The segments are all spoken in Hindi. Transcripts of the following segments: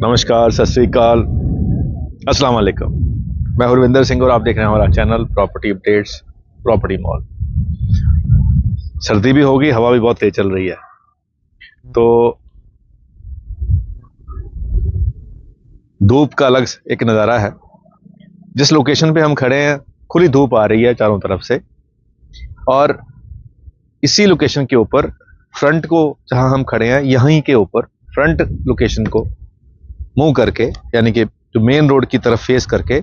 नमस्कार, सत श्री अकाल, अस्सलाम वालेकुम। मैं हरविंदर सिंह और आप देख रहे हैं हमारा channel property updates property mall. सर्दी भी होगी, हवा भी बहुत तेज चल रही है, तो धूप का अलग एक नज़ारा है। जिस लोकेशन पे हम खड़े हैं खुली धूप आ रही है चारों तरफ से, और इसी लोकेशन के ऊपर फ्रंट को, जहां हम खड़े हैं यहीं के ऊपर फ्रंट लोकेशन को मूव करके, यानी कि जो मेन रोड की तरफ फेस करके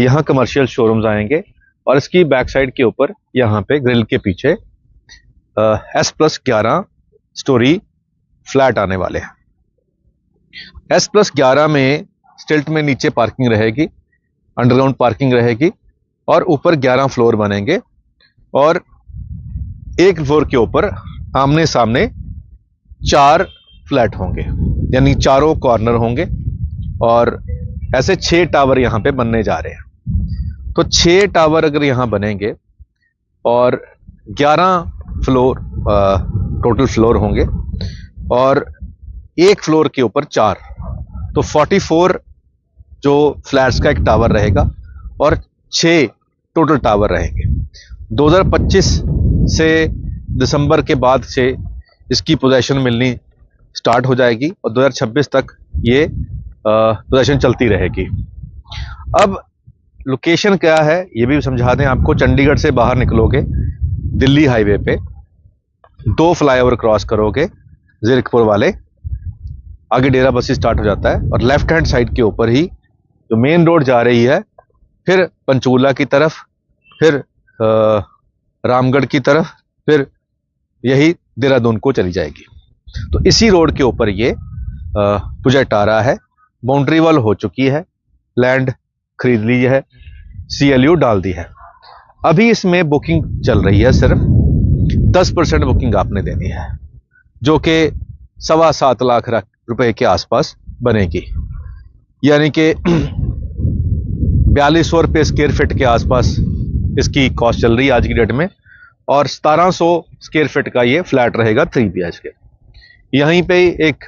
यहाँ कमर्शियल शोरूम्स आएंगे, और इसकी बैक साइड के ऊपर यहाँ पे ग्रिल के पीछे S+11 स्टोरी फ्लैट आने वाले हैं। S+11 में स्टिल्ट में नीचे पार्किंग रहेगी, अंडरग्राउंड पार्किंग रहेगी, और ऊपर 11 फ्लोर बनेंगे, और एक फ्लोर के ऊपर आमने सामने 4 फ्लैट होंगे, यानी चारों कॉर्नर होंगे, और ऐसे 6 टावर यहां पे बनने जा रहे हैं। तो 6 टावर अगर यहां बनेंगे और 11 फ्लोर टोटल फ्लोर होंगे, और एक फ्लोर के ऊपर 4, तो 44 जो फ्लैट्स का एक टावर रहेगा, और 6 टोटल टावर रहेंगे। 2025 से दिसंबर के बाद से इसकी पोजीशन मिलनी स्टार्ट हो जाएगी, और 2026 तक ये पोजीशन चलती रहेगी। अब लोकेशन क्या है ये भी समझा दें आपको। चंडीगढ़ से बाहर निकलोगे दिल्ली हाईवे पे, 2 फ्लाईओवर क्रॉस करोगे जीरकपुर वाले, आगे डेरा बस्सी स्टार्ट हो जाता है, और लेफ्ट हैंड साइड के ऊपर ही जो मेन रोड जा रही है, फिर पंचकूला की तरफ, फिर रामगढ़ की तरफ, फिर यही देहरादून को चली जाएगी। तो इसी रोड के ऊपर ये प्रोजेक्ट आ रहा है। बाउंड्री वॉल हो चुकी है, लैंड खरीद ली है, CLU डाल दी है। अभी इसमें बुकिंग चल रही है, सिर्फ 10% बुकिंग आपने देनी है, जो कि 7.25 लाख रुपए के आसपास बनेगी, यानी कि 4200 रुपये स्क्वायर फीट के आसपास इसकी कॉस्ट चल रही है आज की डेट में, और 1700 स्क्वायर फीट का ये फ्लैट रहेगा 3 BHK। यहीं पे एक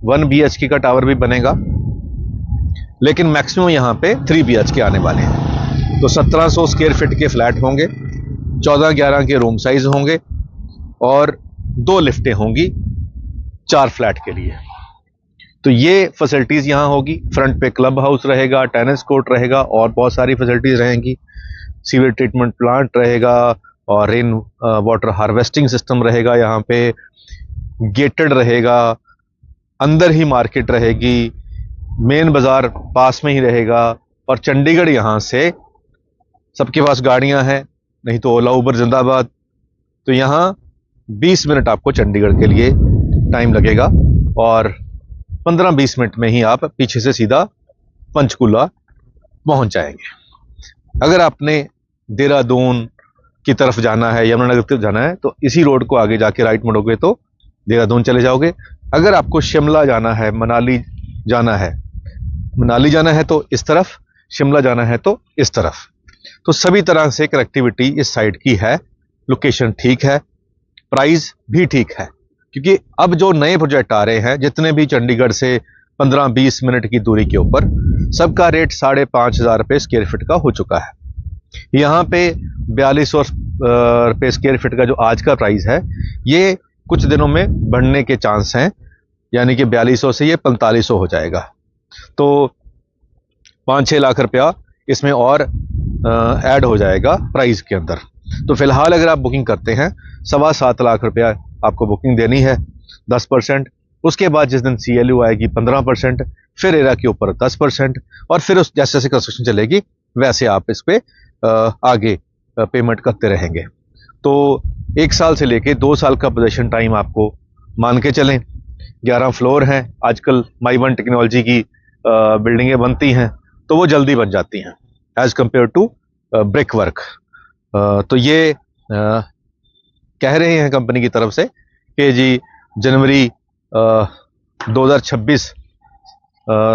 1 BHK का टावर भी बनेगा, लेकिन मैक्सिमम यहाँ पे 3 BHK आने वाले हैं। तो 1700 स्क्वायर फीट के फ्लैट होंगे, 14-11 के रूम साइज होंगे, और 2 लिफ्टें होंगी 4 फ्लैट के लिए। तो ये फैसिलिटीज यहाँ होगी। फ्रंट पे क्लब हाउस रहेगा, टेनिस कोर्ट रहेगा, और बहुत सारी फैसिलिटीज रहेंगी। सीवर ट्रीटमेंट प्लांट रहेगा, और रेन वाटर हार्वेस्टिंग सिस्टम रहेगा, यहाँ पे गेटेड रहेगा, अंदर ही मार्केट रहेगी, मेन बाजार पास में ही रहेगा, और चंडीगढ़ यहाँ से सबके पास गाड़ियां हैं, नहीं तो ओला उबर जिंदाबाद। तो यहाँ 20 मिनट आपको चंडीगढ़ के लिए टाइम लगेगा, और 15-20 मिनट में ही आप पीछे से सीधा पंचकूला पहुंच जाएंगे। अगर आपने देहरादून की तरफ जाना है, यमुनानगर की तरफ जाना है, तो इसी रोड को आगे जाके राइट मुड़ोगे तो देहरादून चले जाओगे। अगर आपको शिमला जाना है, मनाली जाना है तो इस तरफ, शिमला जाना है तो इस तरफ। तो सभी तरह से कनेक्टिविटी इस साइड की है। लोकेशन ठीक है, प्राइस भी ठीक है, क्योंकि अब जो नए प्रोजेक्ट आ रहे हैं, जितने भी चंडीगढ़ से 15-20 मिनट की दूरी के ऊपर, सबका रेट 5,500 रुपये स्क्वायर फीट का हो चुका है। यहाँ पे 4200 रुपये स्क्वायर फीट का जो आज का प्राइस है, ये कुछ दिनों में बढ़ने के चांस हैं, यानी कि 4200 से ये 4500 हो जाएगा। तो 5-6 लाख रुपया इसमें और ऐड हो जाएगा प्राइस के अंदर। तो फिलहाल अगर आप बुकिंग करते हैं, 7.25 लाख रुपया आपको बुकिंग देनी है, 10%। उसके बाद जिस दिन CLU आएगी 15%, फिर एरा के ऊपर 10%, और फिर उस जैसे जैसे कंस्ट्रक्शन चलेगी वैसे आप इस पे आगे पेमेंट करते रहेंगे। तो 1 साल से लेके 2 साल का पोजीशन टाइम आपको मान के चलें। 11 फ्लोर हैं, आजकल माई1 टेक्नोलॉजी की बिल्डिंगें बनती हैं, तो वो जल्दी बन जाती हैं as compare to brick work. तो ये कह रहे हैं कंपनी की तरफ से कि जी जनवरी 2026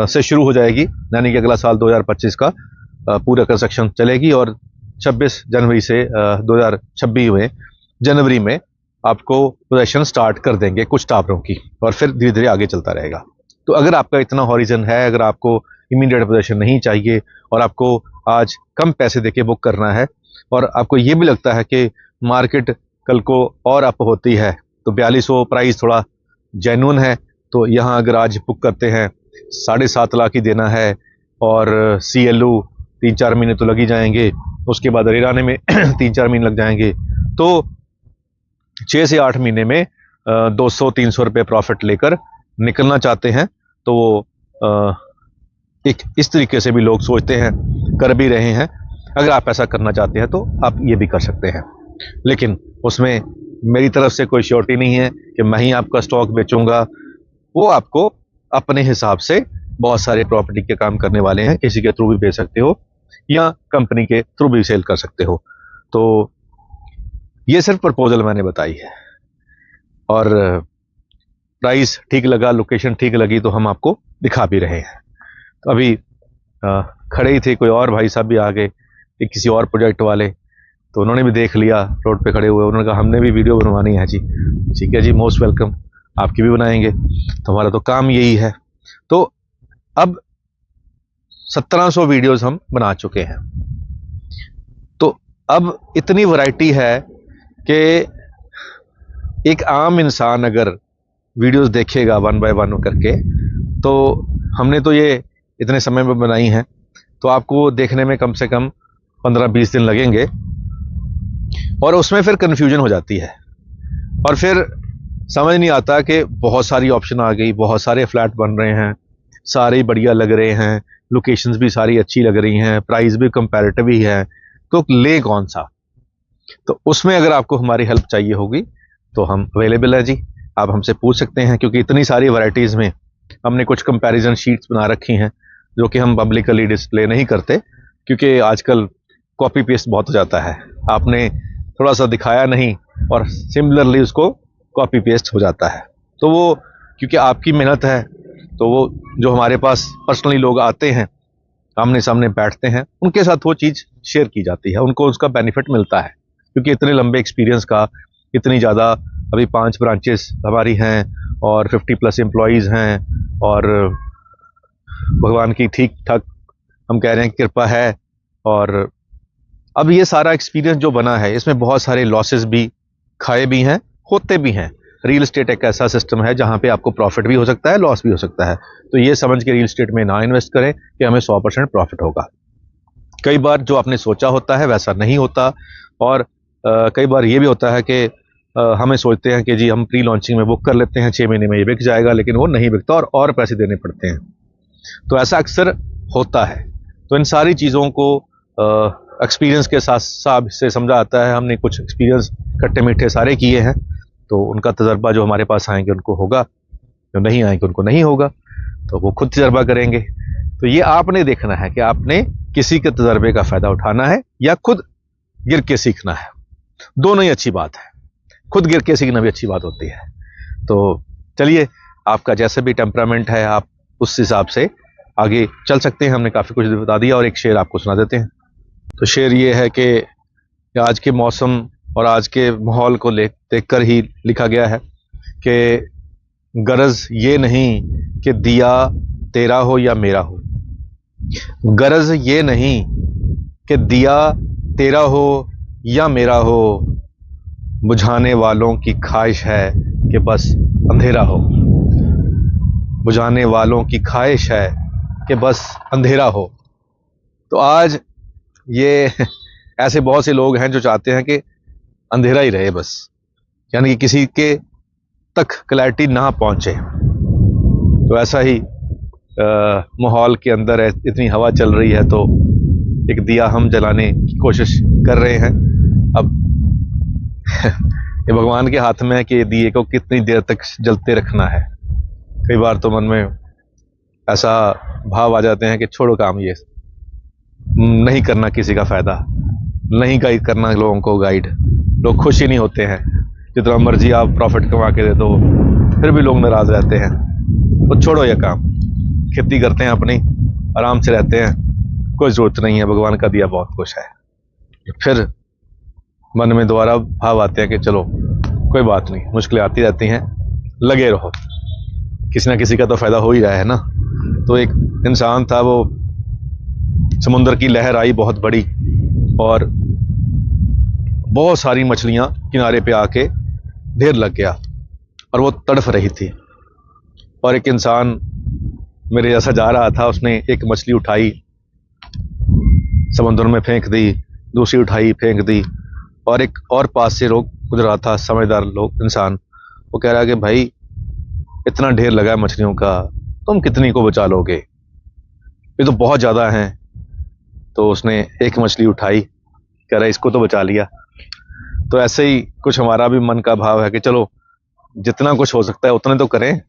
से शुरू हो जाएगी, यानी कि अगला साल 2025 का पूरा कंस्ट्रक्शन चलेगी, और 26 जनवरी से 2026 में जनवरी में आपको पोजीशन स्टार्ट कर देंगे कुछ टावरों की, और फिर धीरे धीरे आगे चलता रहेगा। तो अगर आपका इतना हॉरिजन है, अगर आपको इमीडिएट पोजीशन नहीं चाहिए और आपको आज कम पैसे देके बुक करना है और आपको ये भी लगता है कि मार्केट कल को और अप होती है, तो 4200 प्राइस थोड़ा जेन्युइन है, तो यहाँ अगर आज बुक करते हैं 7.5 लाख ही देना है और CLU 3-4 महीने तो लग ही जाएंगे, उसके बाद रेट आने में 3-4 महीने लग जाएंगे, तो 6 से 8 महीने में 200-300 रुपये प्रॉफिट लेकर निकलना चाहते हैं, तो वो एक इस तरीके से भी लोग सोचते हैं, कर भी रहे हैं। अगर आप ऐसा करना चाहते हैं तो आप ये भी कर सकते हैं, लेकिन उसमें मेरी तरफ से कोई श्योरिटी नहीं है कि मैं ही आपका स्टॉक बेचूंगा। वो आपको अपने हिसाब से बहुत सारे प्रॉपर्टी के काम करने वाले हैं, किसी के थ्रू भी बेच सकते हो या कंपनी के थ्रू भी सेल कर सकते हो। तो ये सिर्फ प्रपोजल मैंने बताई है, और प्राइस ठीक लगा, लोकेशन ठीक लगी तो हम आपको दिखा भी रहे हैं। तो अभी खड़े ही थे, कोई और भाई साहब भी आ गए, किसी और प्रोजेक्ट वाले, तो उन्होंने भी देख लिया रोड पे खड़े हुए, उन्होंने कहा हमने भी वीडियो बनवानी है जी। ठीक है जी, मोस्ट वेलकम, आपकी भी बनाएंगे, तो हमारा तो काम यही है। तो अब 1700 वीडियोस हम बना चुके हैं, तो अब इतनी वैरायटी है कि एक आम इंसान अगर वीडियोस देखेगा 1 बाय 1 करके, तो हमने तो ये इतने समय में बनाई हैं, तो आपको देखने में कम से कम 15-20 दिन लगेंगे, और उसमें फिर कन्फ्यूजन हो जाती है और फिर समझ नहीं आता कि बहुत सारी ऑप्शन आ गई, बहुत सारे फ्लैट बन रहे हैं, सारे ही बढ़िया लग रहे हैं, लोकेशंस भी सारी अच्छी लग रही हैं, प्राइस भी कंपैरेटिव ही है, तो ले कौन सा। तो उसमें अगर आपको हमारी हेल्प चाहिए होगी तो हम अवेलेबल है जी, आप हमसे पूछ सकते हैं, क्योंकि इतनी सारी वैरायटीज़ में हमने कुछ कंपैरिजन शीट्स बना रखी हैं जो कि हम पब्लिकली डिस्प्ले नहीं करते, क्योंकि आजकल कॉपी पेस्ट बहुत हो जाता है, आपने थोड़ा सा दिखाया नहीं और सिमिलरली उसको कॉपी पेस्ट हो जाता है। तो वो क्योंकि आपकी मेहनत है, तो वो जो हमारे पास पर्सनली लोग आते हैं, आमने सामने बैठते हैं, उनके साथ वो चीज़ शेयर की जाती है, उनको उसका बेनिफिट मिलता है, क्योंकि इतने लंबे एक्सपीरियंस का, इतनी ज़्यादा, अभी 5 ब्रांचेस हमारी हैं और 50+ एम्प्लॉयज़ हैं, और भगवान की ठीक ठाक हम कह रहे हैं कृपा है। और अब ये सारा एक्सपीरियंस जो बना है, इसमें बहुत सारे लॉसेस भी खाए भी हैं, होते भी हैं। रियल एस्टेट एक ऐसा सिस्टम है जहाँ पे आपको प्रॉफिट भी हो सकता है, लॉस भी हो सकता है, तो ये समझ के रियल एस्टेट में ना इन्वेस्ट करें कि हमें 100% प्रॉफिट होगा। कई बार जो आपने सोचा होता है वैसा नहीं होता, और कई बार ये भी होता है कि हमें सोचते हैं कि जी हम प्री लॉन्चिंग में बुक कर लेते हैं, 6 महीने में ये बिक जाएगा, लेकिन वो नहीं बिकता और पैसे देने पड़ते हैं, तो ऐसा अक्सर होता है। तो इन सारी चीज़ों को एक्सपीरियंस के साथ से समझा आता है। हमने कुछ एक्सपीरियंस खट्टे मीठे सारे किए हैं, तो उनका तजर्बा जो हमारे पास आएंगे उनको होगा, जो नहीं आएंगे उनको नहीं होगा, तो वो खुद तजर्बा करेंगे। तो ये आपने देखना है कि आपने किसी के तजर्बे का फ़ायदा उठाना है या खुद गिर के सीखना है। दोनों ही अच्छी बात है, खुद गिर के सीखना भी अच्छी बात होती है। तो चलिए, आपका जैसे भी टेम्परामेंट है आप उस हिसाब से आगे चल सकते हैं। हमने काफ़ी कुछ बता दिया, और एक शेर आपको सुना देते हैं। तो शेर ये है कि आज के मौसम और आज के माहौल को देखकर ही लिखा गया है कि गरज ये नहीं कि दिया तेरा हो या मेरा हो, गरज ये नहीं कि दिया तेरा हो या मेरा हो, बुझाने वालों की ख्वाहिश है कि बस अंधेरा हो, बुझाने वालों की ख्वाहिश है कि बस अंधेरा हो। तो आज ये ऐसे बहुत से लोग हैं जो चाहते हैं कि अंधेरा ही रहे बस, यानी कि किसी के तक क्लैरिटी ना पहुंचे। तो ऐसा ही माहौल के अंदर है, इतनी हवा चल रही है, तो एक दिया हम जलाने की कोशिश कर रहे हैं। अब ये भगवान के हाथ में है कि दिए को कितनी देर तक जलते रखना है। कई बार तो मन में ऐसा भाव आ जाते हैं कि छोड़ो काम, ये नहीं करना किसी का फ़ायदा, नहीं गाइड करना लोगों को गाइड, लोग खुश ही नहीं होते हैं। जितना मर्जी आप प्रॉफिट कमा के दे दो फिर भी लोग नाराज़ रहते हैं। तो छोड़ो ये काम, खेती करते हैं अपनी, आराम से रहते हैं, कोई ज़रूरत नहीं है, भगवान का दिया बहुत कुछ है। फिर मन में दोबारा भाव आते हैं कि चलो कोई बात नहीं, मुश्किलें आती रहती हैं, लगे रहो। किसी ना किसी का तो फ़ायदा हो ही रहा है ना। तो एक इंसान था, वो समुंदर की लहर आई बहुत बड़ी और बहुत सारी मछलियाँ किनारे पे आके ढेर लग गया और वो तड़फ रही थी। और एक इंसान मेरे जैसा जा रहा था, उसने एक मछली उठाई, समुद्र में फेंक दी, दूसरी उठाई फेंक दी। और एक और पास से लोग गुजर रहा था, समझदार लोग, इंसान, वो कह रहा है कि भाई इतना ढेर लगा है मछलियों का, तुम कितनी को बचा लोगे, ये तो बहुत ज़्यादा हैं। तो उसने एक मछली उठाई, कह रहा है इसको तो बचा लिया। तो ऐसे ही कुछ हमारा भी मन का भाव है कि चलो जितना कुछ हो सकता है उतने तो करें,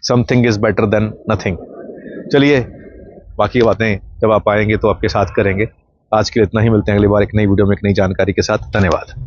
something is better than nothing. चलिए, बाकी बातें जब आप आएंगे तो आपके साथ करेंगे। आज के लिए इतना ही, मिलते हैं अगली बार एक नई वीडियो में एक नई जानकारी के साथ। धन्यवाद।